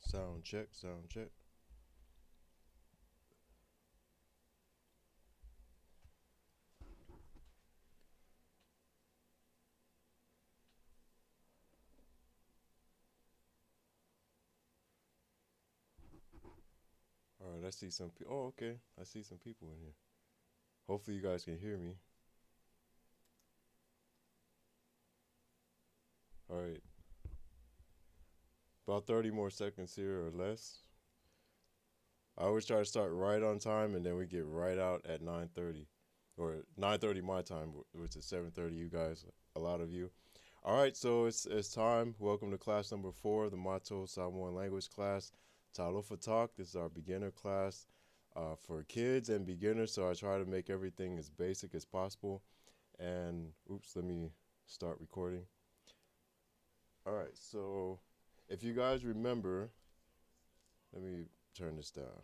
Sound check, sound check. All right, I see some people. Oh, okay. I see some people in here. Hopefully, you guys can hear me. All right, about 30 more seconds here or less. I always try to start right on time, and then we get right out at 9:30, or 9:30 my time, which is 7:30. You guys, a lot of you. All right, so it's time. Welcome to class number 4, the Mato Samoan language class. Talofa Talk. This is our beginner class for kids and beginners. So I try to make everything as basic as possible. And oops, let me start recording. All right, so if you guys remember, let me turn this down.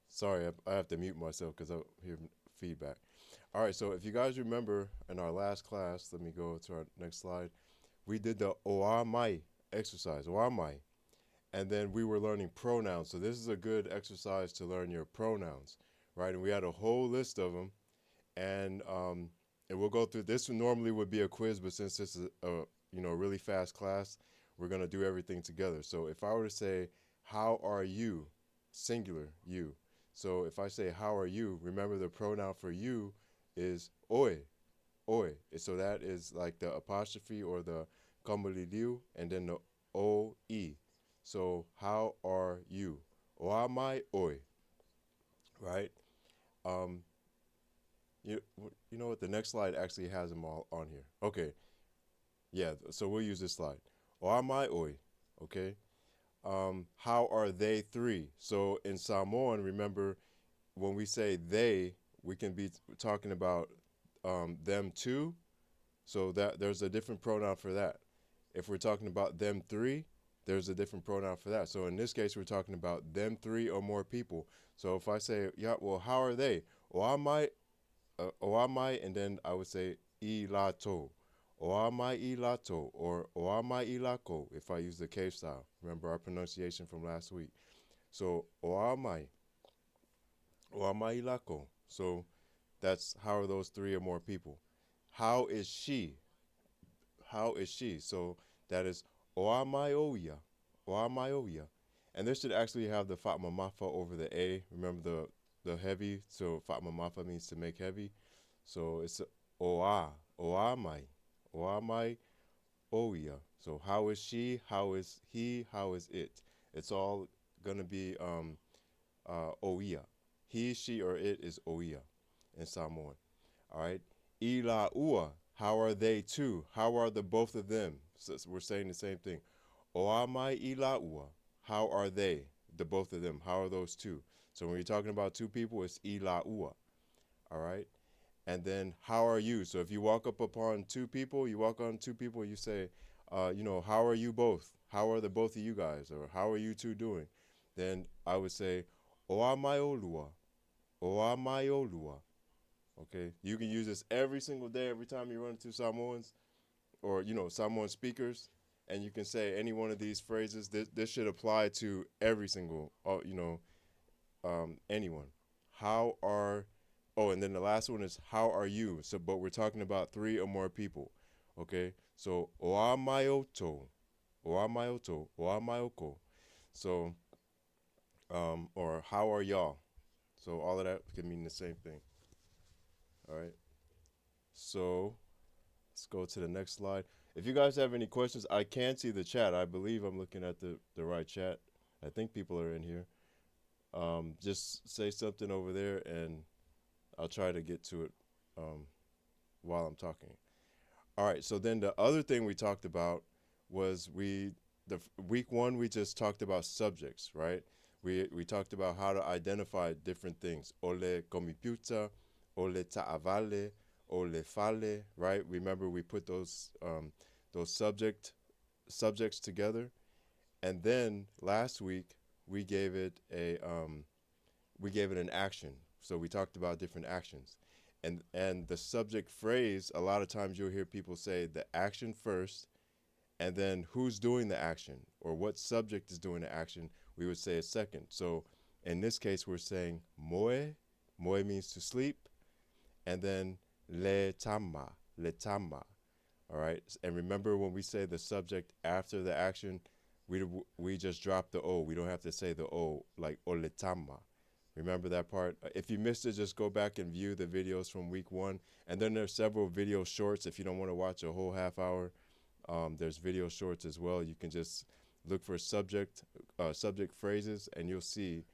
Sorry, I have to mute myself because I hear feedback. All right, so if you guys remember in our last class, let me go to our next slide. We did the oamai exercise, oamai, and then we were learning pronouns. So this is a good exercise to learn your pronouns, right? And we had a whole list of them, and we'll go through. This normally would be a quiz, but since this is a really fast class, we're gonna do everything together. So if I were to say, "How are you?" Singular, you. So if I say, "How are you?" Remember the pronoun for you is oe, oe. So that is like the apostrophe or the kamalidiu, and then the o e. So how are you? Oamai oi, right? Um, you you know what? The next slide actually has them all on here. Okay, yeah. So we'll use this slide. Oamai oi. Okay. How are they three? So in Samoan, remember when we say they, we can be talking about them two. So that there's a different pronoun for that. If we're talking about them three, there's a different pronoun for that. So in this case, we're talking about them three or more people. So if I say, yeah, well, how are they? Oamai, and then I would say ilato. Oamai ilato or oamai ilako if I use the cave style. Remember our pronunciation from last week. So oamai, oamai ilako. So that's how are those three or more people. How is she? How is she? So that is oamaioia, oamaioia. And this should actually have the fatma mafa over the a. Remember the heavy. So fatma mafa means to make heavy. So it's oa, oamai, oamai oia. So how is she? How is he? How is it? It's all gonna be oia. He, she, or it is oia in Samoan. All right. Ila ua. How are they two? How are the both of them? So we're saying the same thing. Oamai ila ua. How are they? The both of them. How are those two? So when you're talking about two people, it's ila ua. All right. And then how are you? So if you walk up upon two people, you walk on two people, you say, how are you both? How are the both of you guys? Or how are you two doing? Then I would say, oamaiolua, oamaiolua. Okay, you can use this every single day, every time you run into Samoans or Samoan speakers, and you can say any one of these phrases. This should apply to every single, anyone. How are Oh, and then the last one is how are you? So, but we're talking about three or more people. Okay, so oamaioto, oamaioto, oamaioko. So, or how are y'all? So all of that can mean the same thing. All right. So let's go to the next slide. If you guys have any questions, I can see the chat. I believe I'm looking at the right chat. I think people are in here. Just say something over there, and I'll try to get to it while I'm talking. All right. So then the other thing we talked about was week one we just talked about subjects, right? We talked about how to identify different things. Ole computer, ole ta'avale, ole fale, right? Remember we put those subjects together, and then last week we gave it an action. So we talked about different actions. And the subject phrase, a lot of times you'll hear people say the action first and then who's doing the action or what subject is doing the action, we would say a second. So in this case, we're saying moe. Moe means to sleep. And then le tama. All right. And remember when we say the subject after the action, we just drop the O. We don't have to say the O like oletama. Remember that part? If you missed it, just go back and view the videos from week 1. And then there's several video shorts. If you don't want to watch a whole half hour, there's video shorts as well. You can just look for subject phrases, and you'll see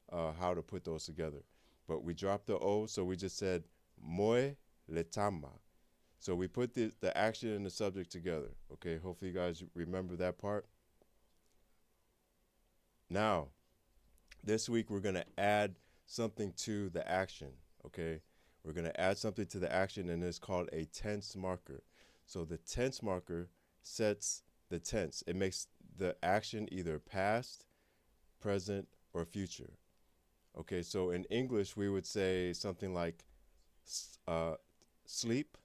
how to put those together. But we dropped the O, so we just said moe letama. So we put the action and the subject together. Okay, hopefully you guys remember that part. Now, this week we're going to add something to the action, okay? We're going to add something to the action, and it's called a tense marker. So the tense marker sets the tense. It makes the action either past, present, or future. Okay, so in English, we would say something like sleep.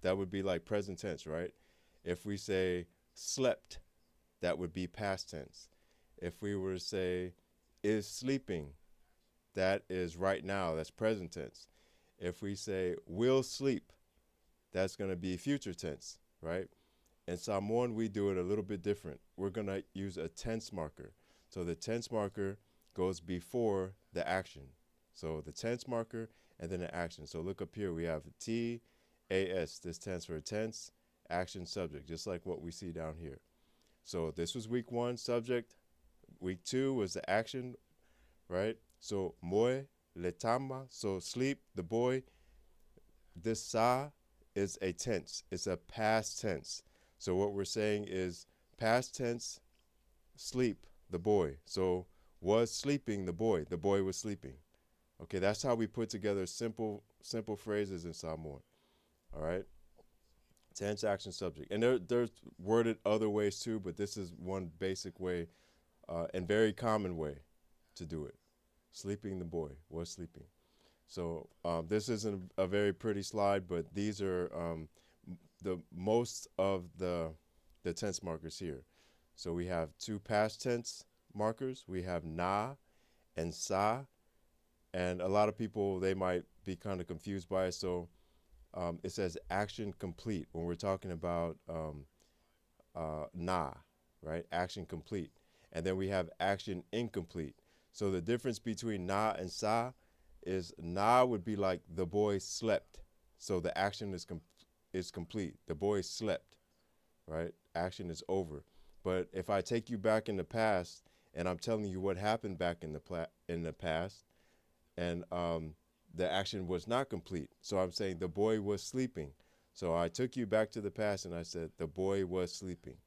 That would be like present tense, right? If we say slept, that would be past tense. If we were to say is sleeping, that is right now, that's present tense. If we say will sleep, that's going to be future tense, right? In Samoan, we do it a little bit different. We're going to use a tense marker. So the tense marker goes before the action. So the tense marker and then the action. So look up here, we have TAS. This stands for tense, action, subject, just like what we see down here. So this was week 1, subject. Week 2 was the action, right? So moe letama, so sleep, the boy. This sa is a tense. It's a past tense. So what we're saying is past tense, sleep, the boy. So was sleeping, the boy. The boy was sleeping. Okay, that's how we put together simple phrases in Samoan. All right? Tense, action, subject. And there's worded other ways too, but this is one basic way and very common way to do it. Sleeping, the boy was sleeping. So this isn't a very pretty slide, but these are the most of the tense markers here. So we have 2 past tense markers. We have na and sa. And a lot of people, they might be kind of confused by it. So it says action complete when we're talking about na, right? Action complete. And then we have action incomplete. So the difference between na and sa is na would be like the boy slept. So the action is complete. The boy slept, right? Action is over. But if I take you back in the past and I'm telling you what happened back in the past, and the action was not complete. So I'm saying the boy was sleeping. So I took you back to the past and I said the boy was sleeping.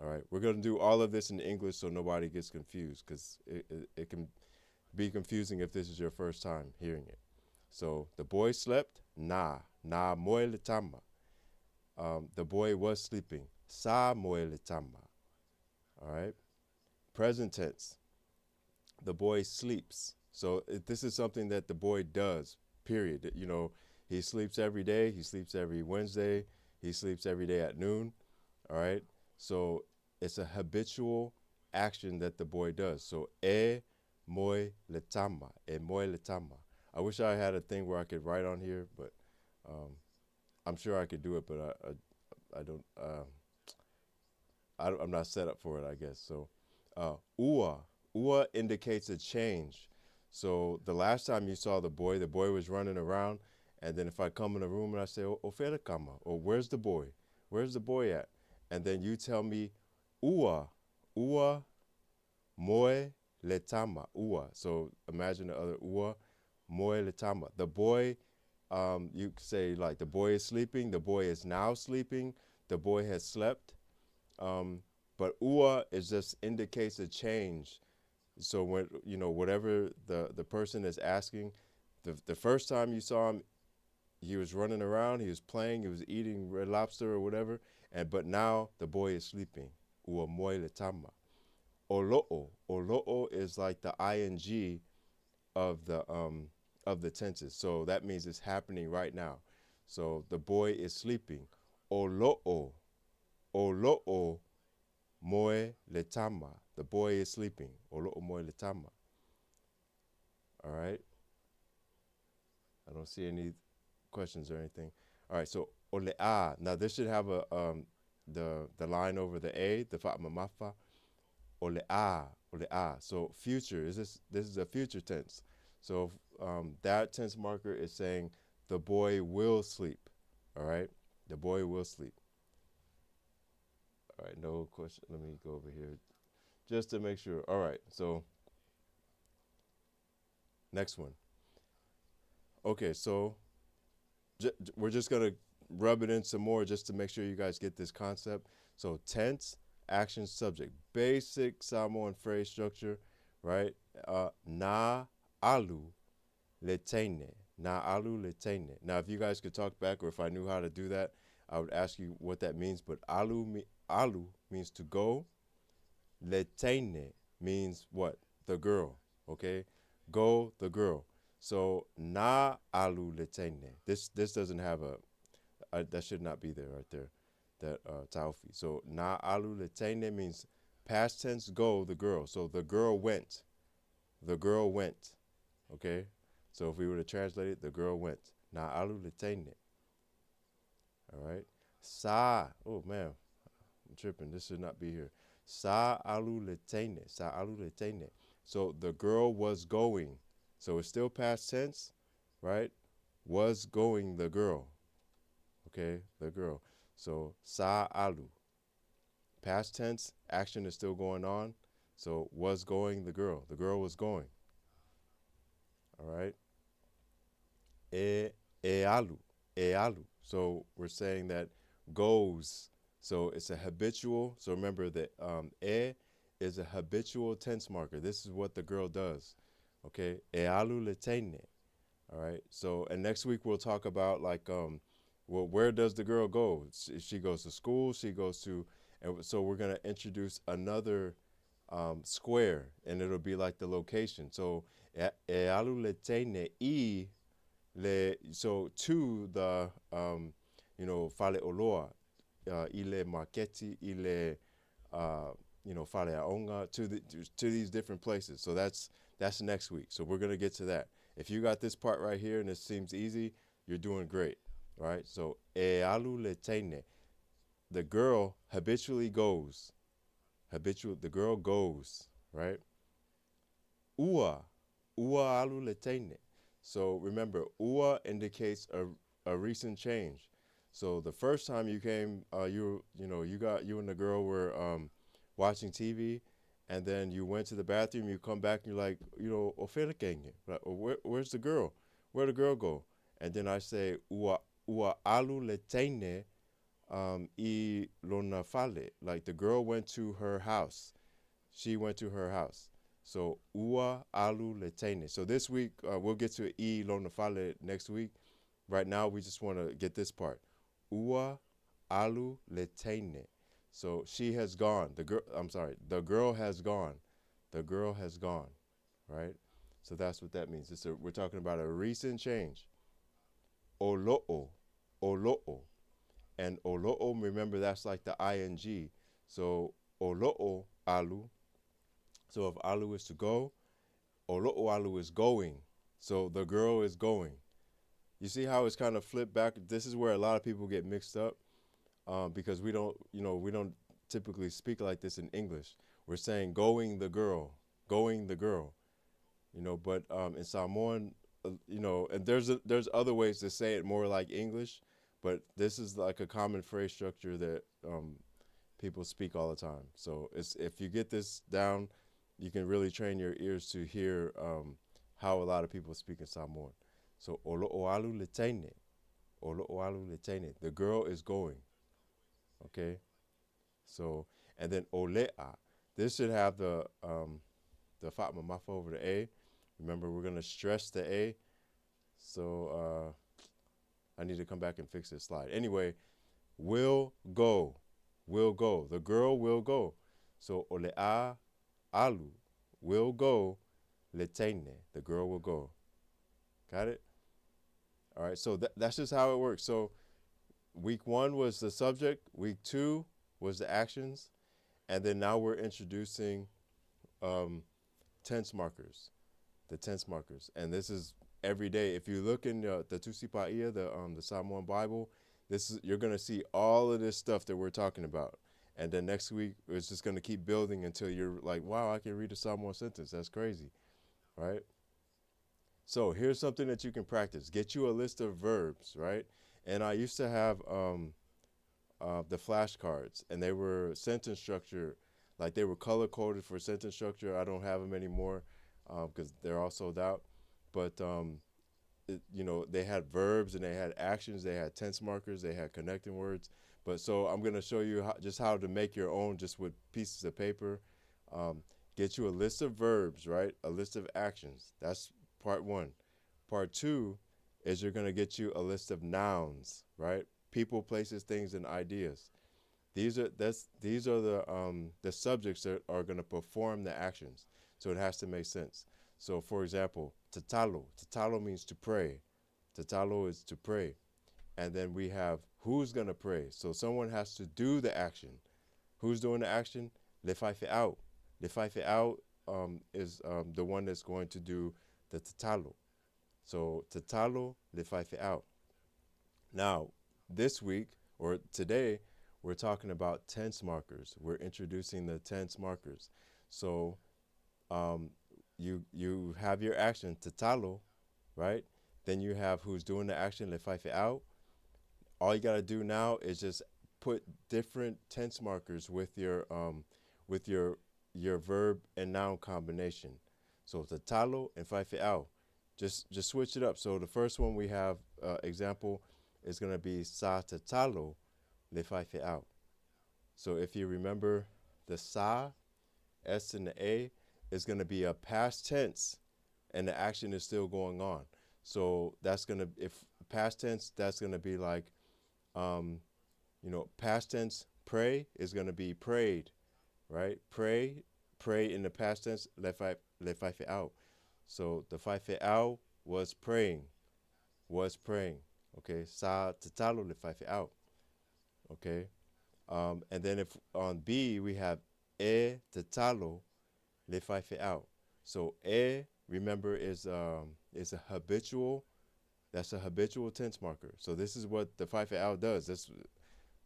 All right, we're going to do all of this in English so nobody gets confused, because it can be confusing if this is your first time hearing it. So the boy slept, na moe letama. The boy was sleeping, sa moe letama. All right, present tense, the boy sleeps. So this is something that the boy does, period. You know, he sleeps every day. He sleeps every Wednesday. He sleeps every day at noon. All right. So it's a habitual action that the boy does. So moe letama, moe letama. I wish I had a thing where I could write on here, but I'm sure I could do it, but I don't. I'm not set up for it, I guess. So ua indicates a change. So the last time you saw the boy was running around, and then if I come in the room and I say, "Ofere kama," or "Where's the boy? Where's the boy at?" And then you tell me, "Ua moe letama, ua." So imagine the other ua, moe letama. The boy, you could say like the boy is sleeping. The boy is now sleeping. The boy has slept. But ua is just indicates a change. So when, you know, whatever the person is asking, the first time you saw him, he was running around, he was playing, he was eating Red Lobster or whatever, but now the boy is sleeping. Ua moe letama. Olo'o is like the ing of the tenses. So that means it's happening right now. So the boy is sleeping. Olo'o moe letama. The boy is sleeping. Olo'o moe letama. All right. I don't see any questions or anything. All right. So ole'a. Now this should have a the line over the a, the fa'ama mafa. Ole'a, ole'a. So future is this is a future tense. So that tense marker is saying the boy will sleep. All right. The boy will sleep. All right, no question. Let me go over here just to make sure. All right, so next one. Okay, so we're just going to rub it in some more just to make sure you guys get this concept. So tense, action, subject. Basic Samoan phrase structure, right? Na alu letene. Na alu letene. Now, if you guys could talk back or if I knew how to do that, I would ask you what that means. But alu means to go. Letene means what? The girl, okay? Go, the girl. So, na alu letene. This doesn't have that should not be there right there, that taufi. So, na alu letene means past tense go, the girl. So, the girl went. The girl went, okay? So, if we were to translate it, the girl went. Na alu letene. All right? Sa, oh man, I'm tripping. This should not be here. Sa alu letene. Sa alu letene. So the girl was going. So it's still past tense, right? Was going the girl. Okay, the girl. So sa alu. Past tense, action is still going on. So was going the girl. The girl was going. All right. E alu. E alu. So we're saying that goes. So it's a habitual. So remember that e is a habitual tense marker. This is what the girl does. Okay. E alu letene. All right. So, and next week we'll talk about like, well, where does the girl go? She goes to school. She goes to, and so we're going to introduce another square, and it'll be like the location. So, e alu letene I le. So to the, fale oloa. Ile marketi, ile, fale aonga, to these different places. So that's next week. So we're gonna get to that. If you got this part right here and it seems easy, you're doing great. All right. So e alu letene, the girl habitually goes. The girl goes. Right. Ua alu letene. So remember, ua indicates a recent change. So the first time you came, you and the girl were watching TV, and then you went to the bathroom. You come back and you're like, ofelekenge. Like, where's the girl? Where'd the girl go? And then I say ua alu letene I lona fale. Like the girl went to her house. She went to her house. So ua alu letene. So this week we'll get to I lona fale next week. Right now we just want to get this part. Ua alu letene. So she has gone. The girl has gone. The girl has gone. Right? So that's what that means. We're talking about a recent change. Olo'o. And olo'o, remember that's like the ing. So olo'o alu. So if alu is to go, olo'o alu is going. So the girl is going. You see how it's kind of flipped back? This is where a lot of people get mixed up because we don't typically speak like this in English. We're saying going the girl. But in Samoan, and there's other ways to say it more like English, but this is like a common phrase structure that people speak all the time. So if you get this down, you can really train your ears to hear how a lot of people speak in Samoan. So olo'o alu letene. The girl is going. Okay. So and then ole'a. This should have the fatma mafa over the a. Remember, we're gonna stress the a. So I need to come back and fix this slide. Anyway, will go. The girl will go. So ole'a alu will go letene. The girl will go. Got it? All right, so that's just how it works. So week 1 was the subject. Week 2 was the actions. And then now we're introducing um, tense markers, the tense markers. And this is every day. If you look in the Tusipaia, the Samoan Bible, this is, you're going to see all of this stuff that we're talking about. And then next week, it's just going to keep building until you're like, wow, I can read a Samoan sentence. That's crazy, right? So here's something that you can practice. Get you a list of verbs, right? And I used to have the flashcards, and they were sentence structure, like they were color coded for sentence structure. I don't have them anymore because they're all sold out. But they had verbs and they had actions, they had tense markers, they had connecting words. But so I'm gonna show you how to make your own just with pieces of paper. Get you a list of verbs, right? A list of actions. That's part one. Part two is you're gonna get you a list of nouns, right? People, places, things, and ideas. These are the subjects that are going to perform the actions. So it has to make sense. So for example, tatalo. Tatalo means to pray. Tatalo is to pray. And then we have who's going to pray. So someone has to do the action. Who's doing the action? Lefaife out. Lefaife out is the one that's going to do the tatalo. So tatalo, lefaife out. Now, this week or today, we're talking about tense markers. We're introducing the tense markers. So you have your action, tatalo, right? Then you have who's doing the action, lefaife out. All you got to do now is just put different tense markers with your verb and noun combination. So tatalo and faife out. Just switch it up. So the first one we have example is going to be sa tatalo lefaife out. So if you remember, the sa, s, and the a is going to be a past tense, and the action is still going on. So that's going to, if past tense, that's going to be like, past tense pray is going to be prayed, right? Pray in the past tense, lefaife out. So the faife out was praying. Okay, sa tatalo lefaife out. Okay, and then if on B we have e tatalo lefaife out. So remember, is a habitual. That's a habitual tense marker. So this is what the faife out does.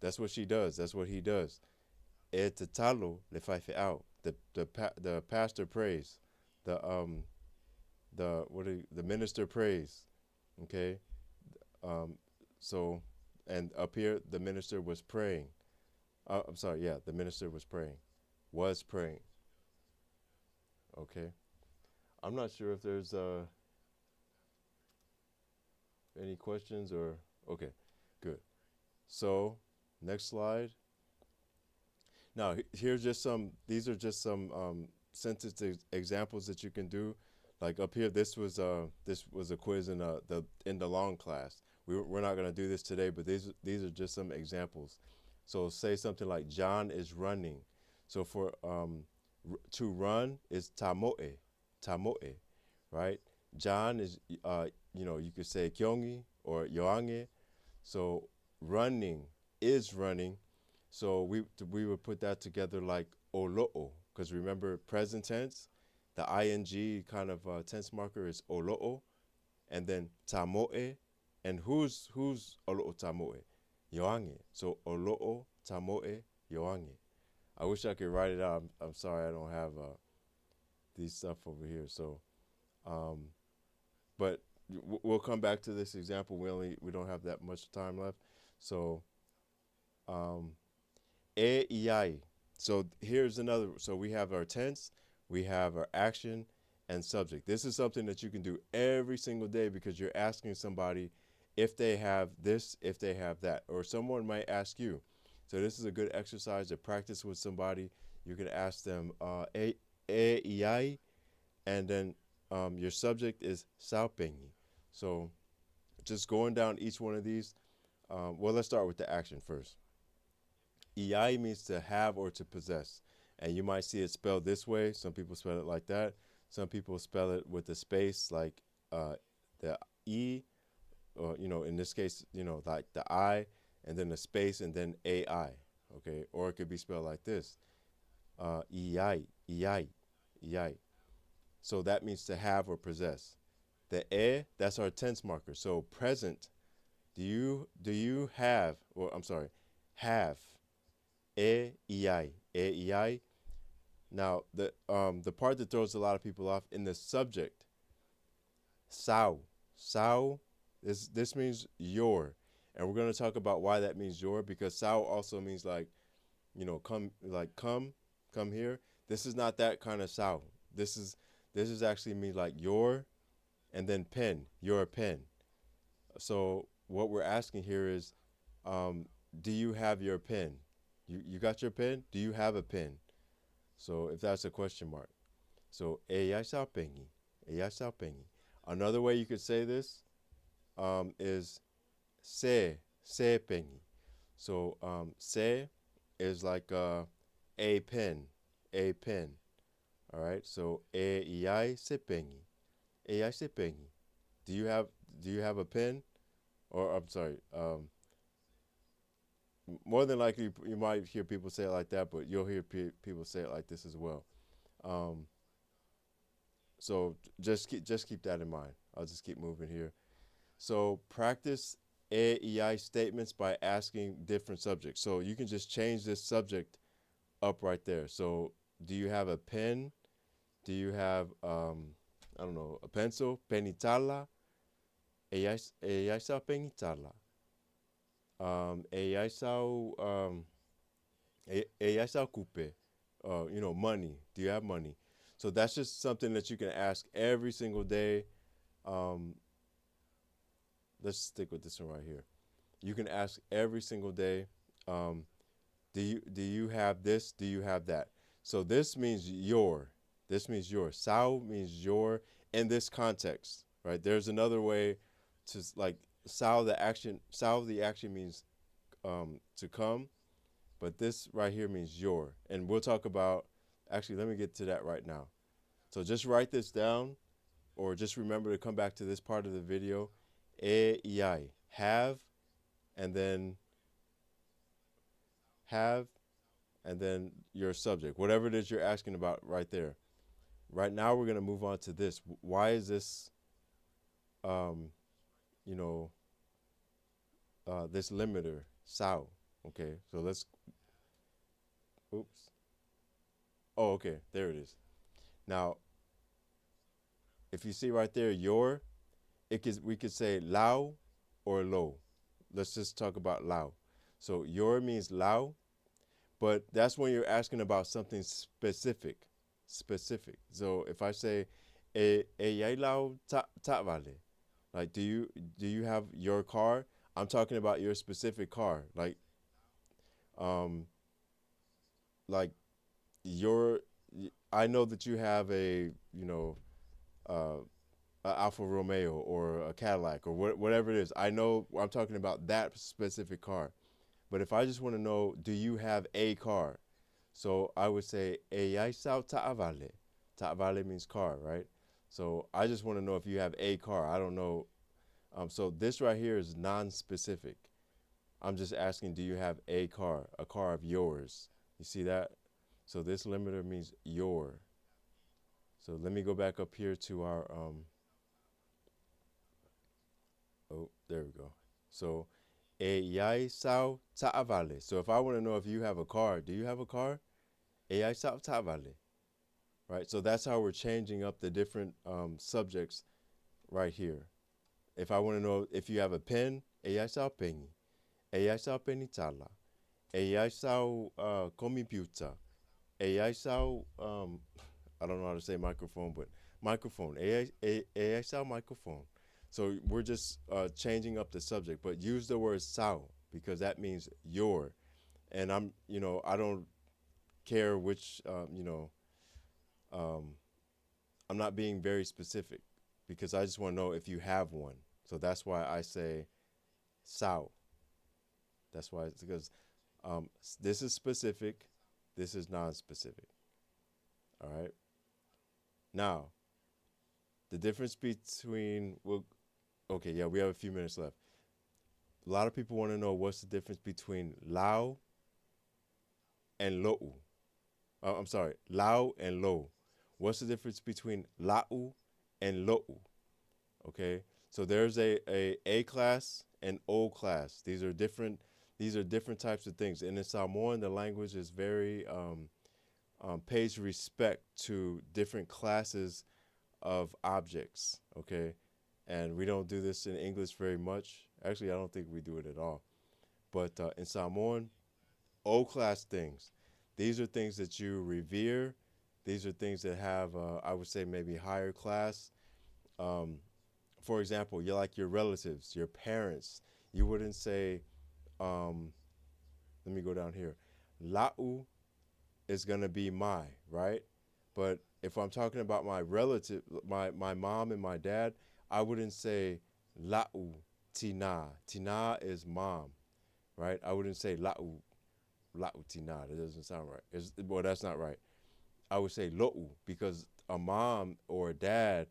That's what she does. That's what he does. E tatalo lefaife out. The pastor prays. The minister prays. Okay. So, and up here the minister was praying. I'm sorry. Yeah, the minister was praying. Was praying. Okay. I'm not sure if there's any questions or okay, good. So, next slide. Now, here's just some. These are just some sentence examples that you can do. Like up here, this was a quiz in the long class. We're not gonna do this today, but these are just some examples. So say something like John is running. So for to run is tamoe, right? John is you could say kyongi or yoange. So running is running. So we would put that together like olo'o, because remember present tense, the ing kind of tense marker is olo'o, and then tamoe, and who's olo'o tamoe? Yoange. So olo'o tamoe yoange. I wish I could write it out. I'm sorry I don't have these stuff over here. So, but we'll come back to this example. We don't have that much time left. So, ei. So here's another. So we have our tense, we have our action, and subject. This is something that you can do every single day because you're asking somebody if they have this, if they have that, or someone might ask you. So this is a good exercise to practice with somebody. You can ask them ei, and then your subject is saupengi. So just going down each one of these. Well, let's start with the action first. Ei means to have or to possess. And you might see it spelled this way. Some people spell it like that. Some people spell it with a space like the E, or, in this case, like the I, and then a space, and then AI, okay? Or it could be spelled like this. Iai, iai, iai. So that means to have or possess. The that's our tense marker. So present, do you have, or I'm sorry, have, iai, iai. Now the part that throws a lot of people off in the subject, sao, sao, this means your, and we're gonna talk about why that means your, because sao also means like, come, like come here. This is not that kind of sao. This is actually mean like your, and then pen, your pen. So what we're asking here is, do you have your pen? You got your pen? Do you have a pen? So if that's a question mark. So ella sa pengi, ella sa pengi. Another way you could say this is se pengi. So se is like a pen, a pen. All right. So ella se pengi, ella se pengi. Do you have a pen? Or I'm sorry. More than likely, you might hear people say it like that, but you'll hear people say it like this as well. Um, so just keep that in mind. I'll just keep moving here. So practice AEI statements by asking different subjects. So you can just change this subject up right there. So do you have a pen? Do you have I don't know, a pencil? Penitala? Eyaisa penitala. Eyaisa coupe. Money. Do you have money? So that's just something that you can ask every single day. Let's stick with this one right here. You can ask every single day. Do you have this? Do you have that? So this means your. This means your. Sao means your in this context, right? There's another way to like sao the action. Sao the action means to come, but this right here means your. And we'll talk about. Actually, let me get to that right now. So just write this down, or just remember to come back to this part of the video. EI, have, and then your subject, whatever it is you're asking about right there. Right now, we're gonna move on to this. Why is this, this limiter sao? Okay, so let's. Oops. Oh, okay, there it is. Now, if you see right there, your, we could say lao or lo. Let's just talk about lao. So your means lao, but that's when you're asking about something specific. Specific. So if I say yai lao ta vale, like do you have your car? I'm talking about your specific car. Like your, I know that you have a Alfa Romeo or a Cadillac or whatever it is. I know I'm talking about that specific car. But if I just want to know, do you have a car? So I would say, yai sao ta'avale. Ta'avale means car, right? So I just want to know if you have a car. I don't know. So this right here is non-specific. I'm just asking, do you have a car of yours? You see that? So this limiter means your. So let me go back up here to our, oh, there we go. So, yai sao ta'avale. So if I want to know if you have a car, do you have a car? Yai sao ta'avale. Right? So that's how we're changing up the different subjects right here. If I want to know if you have a pen, yai sao pengi. Yai sao penitala. Yai sao computer. Yai sao, I don't know how to say microphone, but microphone. Yai sao microphone. So we're just changing up the subject, but use the word sao because that means your. And I don't care which, I'm not being very specific because I just want to know if you have one. So that's why I say sao. That's why it's because this is specific, this is non-specific. All right. Now, the difference between, okay, yeah, we have a few minutes left. A lot of people want to know what's the difference between lao and lo'u. I'm sorry, lau and lo. What's the difference between lau and lo'u? Okay, so there's a class and O class. These are different. These are different types of things. And in Samoan, the language is very pays respect to different classes of objects. Okay, and we don't do this in English very much. Actually, I don't think we do it at all. But in Samoan, O class things. These are things that you revere. These are things that have, I would say, maybe higher class. Um, for example, you're like your relatives, your parents. You wouldn't say, um, let me go down here. La'u is gonna be my, right? But if I'm talking about my relative, my mom and my dad, I wouldn't say la'u tina. Tina is mom, right? I wouldn't say la'u tina. That doesn't sound right. Well, that's not right. I would say lo'u because a mom or a dad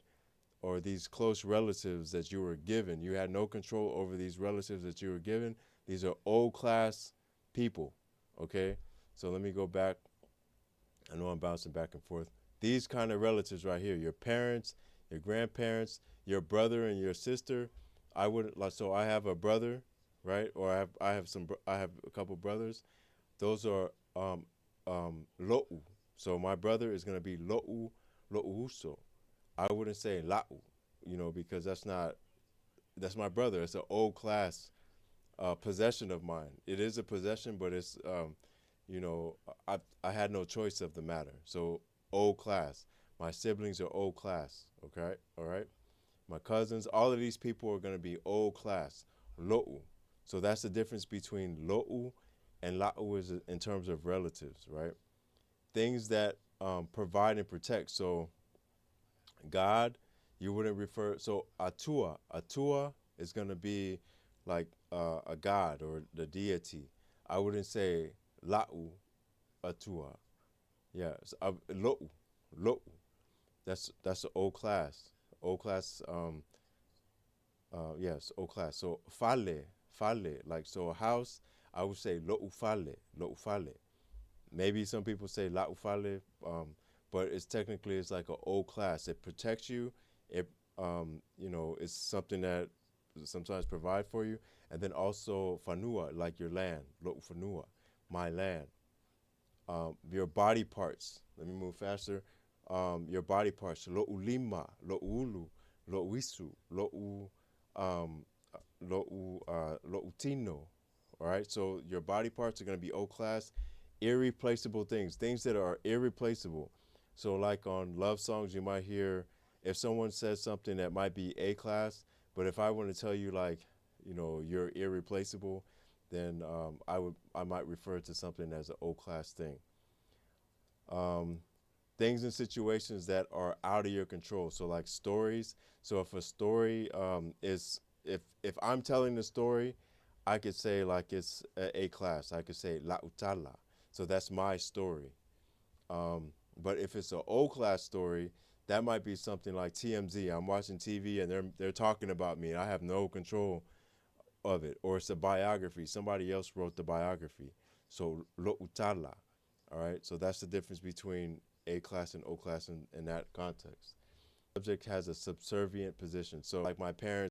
or these close relatives that you were given. You had no control over these relatives that you were given. These are old class people, okay? So let me go back. I know I'm bouncing back and forth. These kind of relatives right here, your parents, your grandparents, your brother and your sister. I wouldn't like. So I have a brother, right? Or I have a couple brothers. Those are lo'u. So my brother is gonna be lo'uhuso. I wouldn't say la'u, because that's my brother. It's an old class possession of mine. It is a possession, but it's you know, I had no choice of the matter. So old class. My siblings are old class. Okay, all right. My cousins, all of these people are gonna be old class. Lo'u. So that's the difference between lo'u and la'u is in terms of relatives, right? Things that provide and protect. So God, you wouldn't refer. So Atua is going to be like a god or the deity. I wouldn't say La'u Atua. Yeah, Lo'u, Lo'u. That's the old class. Old class. Yes, old class. So Fale, like so a house. I would say Lo'u Fale, Lo'u Fale. Maybe some people say La Ufale, but it's like an old class. It protects you. It it's something that sometimes provide for you, and then also fanua, like your land, lo fanua, my land. Your body parts. Let me move faster. Your body parts, lo ulima, lo ulu, lo wisu, lo u, lo utino. All right, so your body parts are going to be O class, irreplaceable things that are irreplaceable. So, like on love songs, you might hear if someone says something that might be A class, but if I want to tell you like, you're irreplaceable, then I might refer to something as an O class thing. Um, Things and situations that are out of your control. So, like stories. So, if a story is if I'm telling the story, I could say like it's a class. I could say la utala. So that's my story. But if it's an O class story, that might be something like TMZ. I'm watching TV and they're talking about me. And I have no control of it. Or it's a biography. Somebody else wrote the biography. So lo utala. All right. So that's the difference between A class and O class in that context. Subject has a subservient position. So like my parents